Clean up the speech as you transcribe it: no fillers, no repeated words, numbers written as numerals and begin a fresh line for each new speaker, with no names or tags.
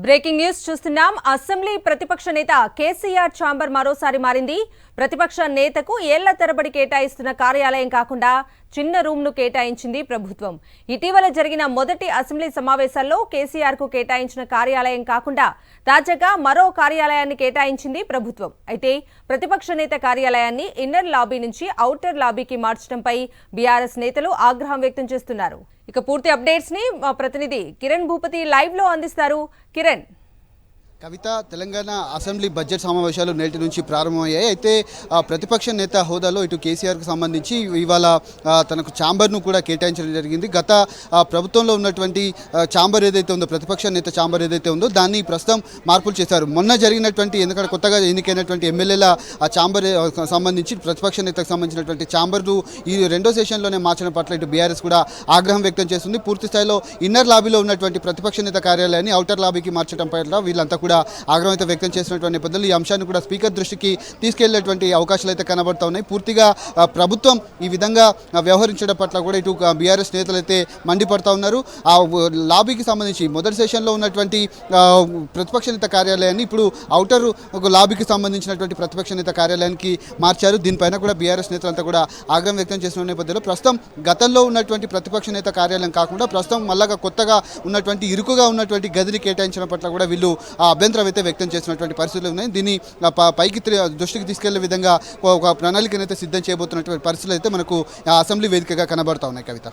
Breaking news చూస్తున్నాం. Assembly ప్రతిపక్ష నేత కేసీఆర్ ఛాంబర్ మరోసారి మారింది. ప్రతిపక్ష నేతకు ఏళ్ల తరబడి కేటాయిస్తున్న కార్యాలయం కాకుండా చిన్న రూమ్ ను కేటాయించింది ప్రభుత్వం. ఇటీవల జరిగిన మొదటి అసెంబ్లీ సమావేశాల్లో కేసీఆర్ కు కేటాయించిన కార్యాలయం కాకుండా తాజాగా మరో కార్యాలయాన్ని కేటాయించింది ప్రభుత్వం. అయితే ప్రతిపక్ష నేత కార్యాలయాన్ని ఇన్నర్ లాబీ నుంచి ఔటర్ లాబీకి మార్చడంపై బీఆర్ఎస్ నేతలు ఆగ్రహం వ్యక్తం చేస్తున్నారు. ఇక పూర్తి అప్డేట్స్ ని మా ప్రతినిధి కిరణ్ భూపతి లైవ్ లో అందిస్తారు. కిరణ్.
కవిత, తెలంగాణ అసెంబ్లీ బడ్జెట్ సమావేశాలు నేటి నుంచి ప్రారంభమయ్యాయి. అయితే ప్రతిపక్ష నేత హోదాలో ఇటు కేసీఆర్కు సంబంధించి ఇవాళ తనకు ఛాంబర్ను కూడా కేటాయించడం జరిగింది. గత ప్రభుత్వంలో ఉన్నటువంటి ఛాంబర్ ఏదైతే ఉందో, ప్రతిపక్ష నేత ఛాంబర్ ఏదైతే ఉందో దాన్ని ప్రస్తుతం మార్పులు చేశారు. మొన్న జరిగినటువంటి ఎందుకంటే కొత్తగా ఎన్నికైనటువంటి ఎమ్మెల్యేల ఆ ఛాంబర్ సంబంధించి ప్రతిపక్ష నేతకు సంబంధించినటువంటి ఛాంబర్ను ఈ రెండో సెషన్లోనే మార్చడం పట్ల ఇటు బీఆర్ఎస్ కూడా ఆగ్రహం వ్యక్తం చేస్తుంది. పూర్తి స్థాయిలో ఇన్నర్ లాబీలో ఉన్నటువంటి ప్రతిపక్ష నేత కార్యాలయాన్ని ఔటర్ లాబీకి మార్చడం పట్ల వీళ్ళంతా కూడా ఆగ్రహం అయితే వ్యక్తం చేసినటువంటి నేపథ్యంలో ఈ అంశాన్ని కూడా స్పీకర్ దృష్టికి తీసుకెళ్లేటువంటి అవకాశాలు అయితే కనబడతా ఉన్నాయి. పూర్తిగా ప్రభుత్వం ఈ విధంగా వ్యవహరించడం పట్ల కూడా ఇటు బీఆర్ఎస్ నేతలు అయితే మండిపడతా ఉన్నారు. ఆ లాబీకి సంబంధించి మొదటి సెషన్లో ఉన్నటువంటి ప్రతిపక్ష నేత కార్యాలయాన్ని ఇప్పుడు ఔటర్ లాబీకి సంబంధించినటువంటి ప్రతిపక్ష నేత కార్యాలయానికి మార్చారు. దీనిపైన కూడా బీఆర్ఎస్ నేతలంతా కూడా ఆగ్రహం వ్యక్తం చేసిన నేపథ్యంలో ప్రస్తుతం గతంలో ఉన్నటువంటి ప్రతిపక్ష నేత కార్యాలయం కాకుండా ప్రస్తుతం మళ్ళా కొత్తగా ఉన్నటువంటి ఇరుకుగా ఉన్నటువంటి గదిని కేటాయించడం పట్ల కూడా వీళ్ళు అభ్యంతరం అయితే వ్యక్తం చేసినటువంటి పరిస్థితులు ఉన్నాయి. దీన్ని పైకి దృష్టికి తీసుకెళ్లే విధంగా ఒక ప్రణాళికనైతే సిద్ధం చేయబోతున్నటువంటి పరిస్థితులు అయితే మనకు అసెంబ్లీ వేదికగా కనబడతా ఉన్నాయి. కవిత.